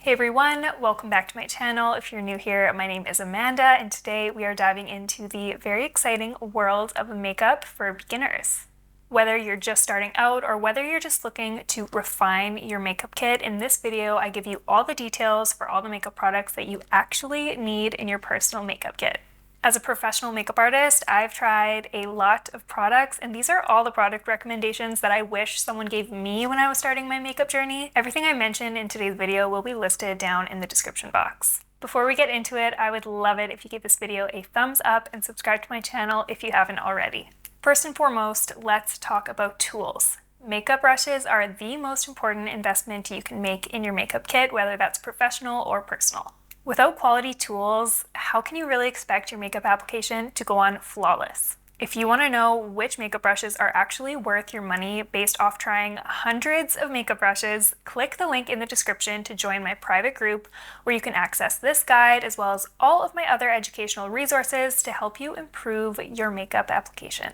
Hey everyone, welcome back to my channel. If you're new here, my name is Amanda, and today we are diving into the very exciting world of makeup for beginners. Whether you're just starting out or whether you're just looking to refine your makeup kit, in this video I give you all the details for all the makeup products that you actually need in your personal makeup kit. As a professional makeup artist, I've tried a lot of products, and these are all the product recommendations that I wish someone gave me when I was starting my makeup journey. Everything I mentioned in today's video will be listed down in the description box. Before we get into it, I would love it if you give this video a thumbs up and subscribe to my channel if you haven't already. First and foremost, let's talk about tools. Makeup brushes are the most important investment you can make in your makeup kit, whether that's professional or personal. Without quality tools, how can you really expect your makeup application to go on flawless? If you want to know which makeup brushes are actually worth your money based off trying hundreds of makeup brushes, click the link in the description to join my private group where you can access this guide as well as all of my other educational resources to help you improve your makeup application.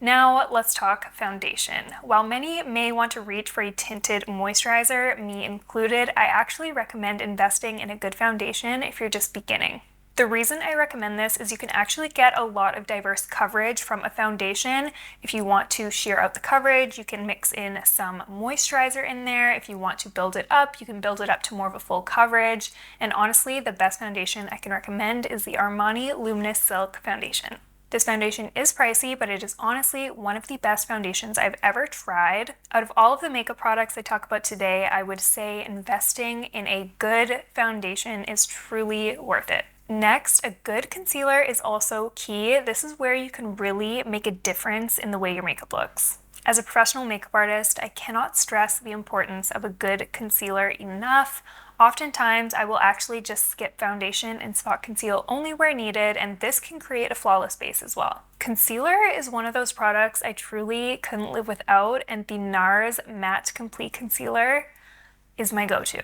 Now let's talk foundation. While many may want to reach for a tinted moisturizer, me included, I actually recommend investing in a good foundation if you're just beginning. The reason I recommend this is you can actually get a lot of diverse coverage from a foundation. If you want to sheer out the coverage, you can mix in some moisturizer in there. If you want to build it up, you can build it up to more of a full coverage. And honestly, the best foundation I can recommend is the Armani Luminous Silk Foundation. This foundation is pricey, but it is honestly one of the best foundations I've ever tried. Out of all of the makeup products I talk about today, I would say investing in a good foundation is truly worth it. Next, a good concealer is also key. This is where you can really make a difference in the way your makeup looks. As a professional makeup artist, I cannot stress the importance of a good concealer enough. Oftentimes, I will actually just skip foundation and spot conceal only where needed, and this can create a flawless base as well. Concealer is one of those products I truly couldn't live without, and the NARS Matte Complete Concealer is my go-to.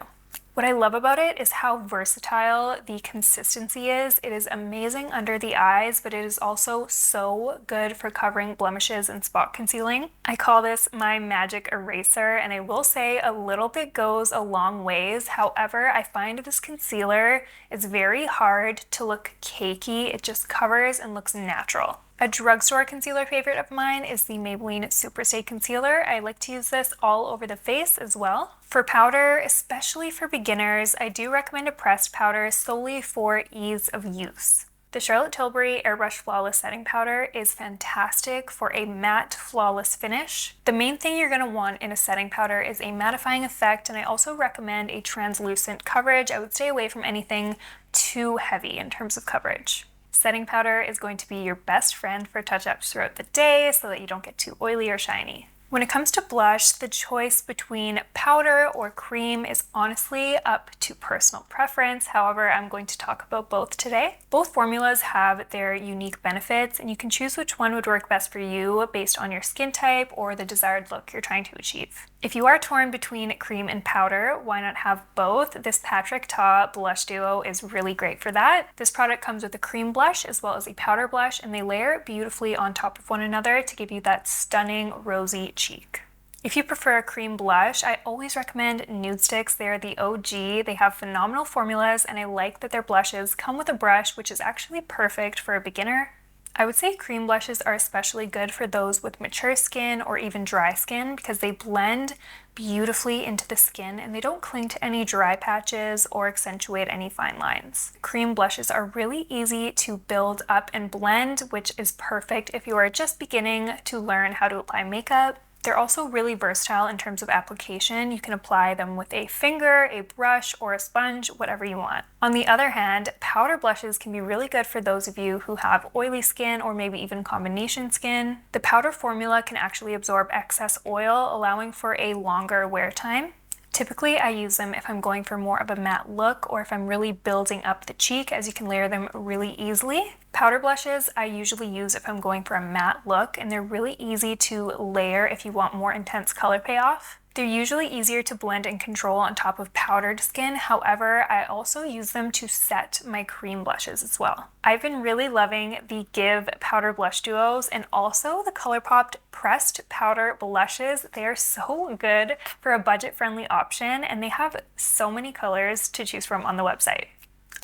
What I love about it is how versatile the consistency is. It is amazing under the eyes, but it is also so good for covering blemishes and spot concealing. I call this my magic eraser, and I will say a little bit goes a long ways. However, I find this concealer is very hard to look cakey. It just covers and looks natural. A drugstore concealer favorite of mine is the Maybelline Superstay Concealer. I like to use this all over the face as well. For powder, especially for beginners, I do recommend a pressed powder solely for ease of use. The Charlotte Tilbury Airbrush Flawless Setting Powder is fantastic for a matte, flawless finish. The main thing you're going to want in a setting powder is a mattifying effect, and I also recommend a translucent coverage. I would stay away from anything too heavy in terms of coverage. Setting powder is going to be your best friend for touch-ups throughout the day so that you don't get too oily or shiny. When it comes to blush, the choice between powder or cream is honestly up to personal preference. However, I'm going to talk about both today. Both formulas have their unique benefits, and you can choose which one would work best for you based on your skin type or the desired look you're trying to achieve. If you are torn between cream and powder, why not have both? This Patrick Ta blush duo is really great for that. This product comes with a cream blush as well as a powder blush, and they layer beautifully on top of one another to give you that stunning rosy cheek. If you prefer a cream blush, I always recommend Nudestix. They are the OG. They have phenomenal formulas, and I like that their blushes come with a brush, which is actually perfect for a beginner. I would say cream blushes are especially good for those with mature skin or even dry skin because they blend beautifully into the skin and they don't cling to any dry patches or accentuate any fine lines. Cream blushes are really easy to build up and blend, which is perfect if you are just beginning to learn how to apply makeup. They're also really versatile in terms of application. You can apply them with a finger, a brush, or a sponge, whatever you want. On the other hand, powder blushes can be really good for those of you who have oily skin or maybe even combination skin. The powder formula can actually absorb excess oil, allowing for a longer wear time. Typically, I use them if I'm going for more of a matte look or if I'm really building up the cheek, as you can layer them really easily. Powder blushes I usually use if I'm going for a matte look, and they're really easy to layer if you want more intense color payoff. They're usually easier to blend and control on top of powdered skin. However, I also use them to set my cream blushes as well. I've been really loving the Give powder blush duos and also the ColourPop pressed powder blushes. They are so good for a budget-friendly option, and they have so many colors to choose from on the website.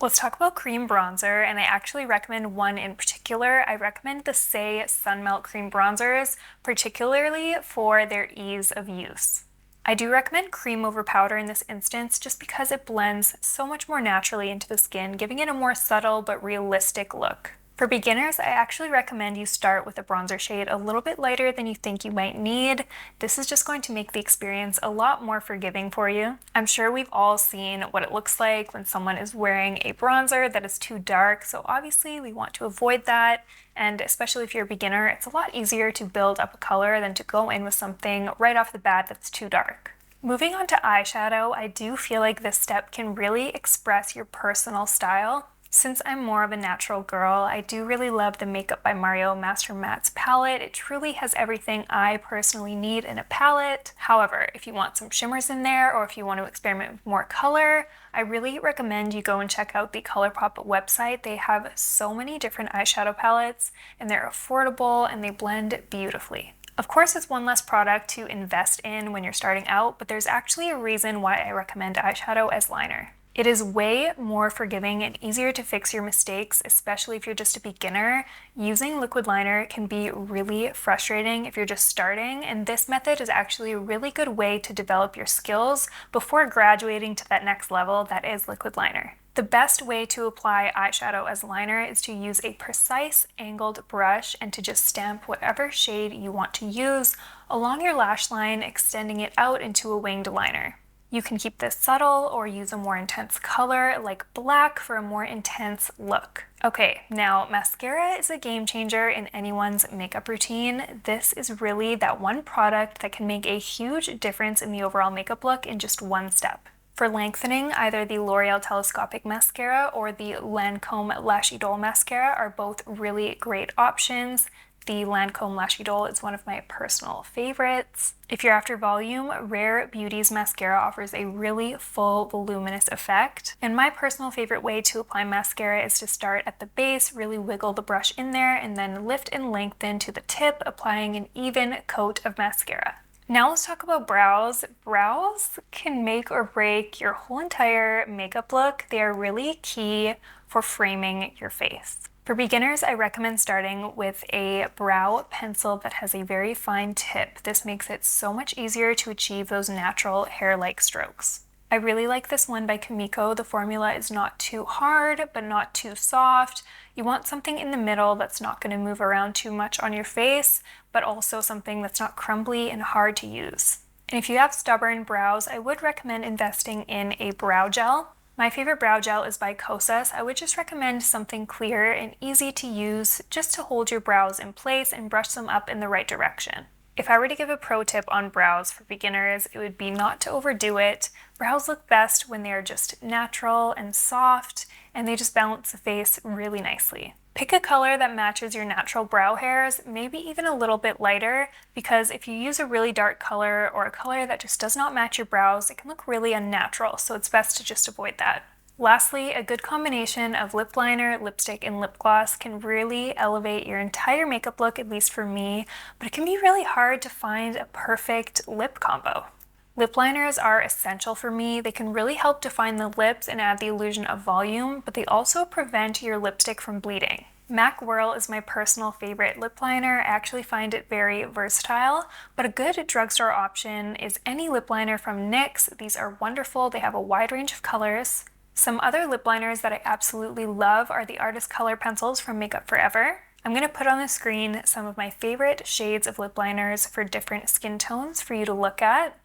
Let's talk about cream bronzer, and I actually recommend one in particular. I recommend the Say Sunmelt Cream Bronzers, particularly for their ease of use. I do recommend cream over powder in this instance just because it blends so much more naturally into the skin, giving it a more subtle but realistic look. For beginners, I actually recommend you start with a bronzer shade a little bit lighter than you think you might need. This is just going to make the experience a lot more forgiving for you. I'm sure we've all seen what it looks like when someone is wearing a bronzer that is too dark, so obviously we want to avoid that. And especially if you're a beginner, it's a lot easier to build up a color than to go in with something right off the bat that's too dark. Moving on to eyeshadow, I do feel like this step can really express your personal style. Since I'm more of a natural girl, I do really love the Makeup by Mario Master Mattes palette. It truly has everything I personally need in a palette. However, if you want some shimmers in there or if you want to experiment with more color, I really recommend you go and check out the ColourPop website. They have so many different eyeshadow palettes and they're affordable and they blend beautifully. Of course, it's one less product to invest in when you're starting out, but there's actually a reason why I recommend eyeshadow as liner. It is way more forgiving and easier to fix your mistakes, especially if you're just a beginner. Using liquid liner can be really frustrating if you're just starting, and this method is actually a really good way to develop your skills before graduating to that next level that is liquid liner. The best way to apply eyeshadow as liner is to use a precise angled brush and to just stamp whatever shade you want to use along your lash line, extending it out into a winged liner. You can keep this subtle or use a more intense color like black for a more intense look. Okay, now mascara is a game changer in anyone's makeup routine. This is really that one product that can make a huge difference in the overall makeup look in just one step. For lengthening, either the L'Oreal Telescopic Mascara or the Lancome Lash Idole Mascara are both really great options. The Lancome Lash Idole is one of my personal favorites. If you're after volume, Rare Beauty's mascara offers a really full, voluminous effect. And my personal favorite way to apply mascara is to start at the base, really wiggle the brush in there, and then lift and lengthen to the tip, applying an even coat of mascara. Now let's talk about brows. Brows can make or break your whole entire makeup look. They are really key for framing your face. For beginners, I recommend starting with a brow pencil that has a very fine tip. This makes it so much easier to achieve those natural hair-like strokes. I really like this one by Kimiko. The formula is not too hard, but not too soft. You want something in the middle that's not going to move around too much on your face, but also something that's not crumbly and hard to use. And if you have stubborn brows, I would recommend investing in a brow gel. My favorite brow gel is by Kosas. I would just recommend something clear and easy to use just to hold your brows in place and brush them up in the right direction. If I were to give a pro tip on brows for beginners, it would be not to overdo it. Brows look best when they are just natural and soft, and they just balance the face really nicely. Pick a color that matches your natural brow hairs, maybe even a little bit lighter, because if you use a really dark color or a color that just does not match your brows, it can look really unnatural, so it's best to just avoid that. Lastly, a good combination of lip liner, lipstick, and lip gloss can really elevate your entire makeup look, at least for me, but it can be really hard to find a perfect lip combo. Lip liners are essential for me. They can really help define the lips and add the illusion of volume, but they also prevent your lipstick from bleeding. MAC Whirl is my personal favorite lip liner. I actually find it very versatile, but a good drugstore option is any lip liner from NYX. These are wonderful. They have a wide range of colors. Some other lip liners that I absolutely love are the Artis color pencils from Makeup Forever. I'm going to put on the screen some of my favorite shades of lip liners for different skin tones for you to look at.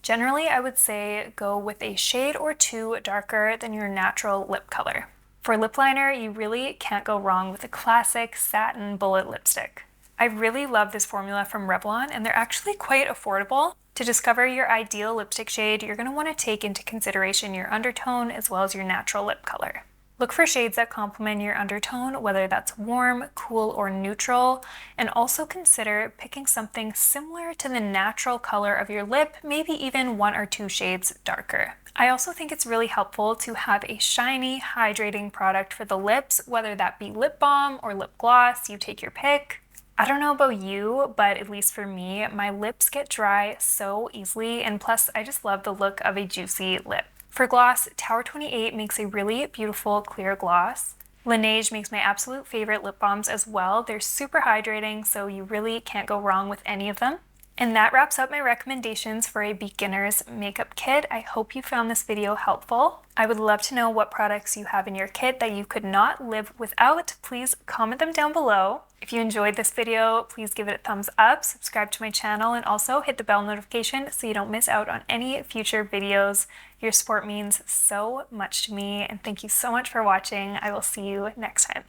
Generally, I would say go with a shade or two darker than your natural lip color. For lip liner, you really can't go wrong with a classic satin bullet lipstick. I really love this formula from Revela, and they're actually quite affordable. To discover your ideal lipstick shade, you're going to want to take into consideration your undertone as well as your natural lip color. Look for shades that complement your undertone, whether that's warm, cool, or neutral, and also consider picking something similar to the natural color of your lip, maybe even 1 or 2 shades darker. I also think it's really helpful to have a shiny, hydrating product for the lips, whether that be lip balm or lip gloss, you take your pick. I don't know about you, but at least for me, my lips get dry so easily, and plus I just love the look of a juicy lip. For gloss, Tower 28 makes a really beautiful clear gloss. Laneige makes my absolute favorite lip balms as well. They're super hydrating, so you really can't go wrong with any of them. And that wraps up my recommendations for a beginner's makeup kit. I hope you found this video helpful. I would love to know what products you have in your kit that you could not live without. Please comment them down below. If you enjoyed this video, please give it a thumbs up, subscribe to my channel, and also hit the bell notification so you don't miss out on any future videos. Your support means so much to me, and thank you so much for watching. I will see you next time.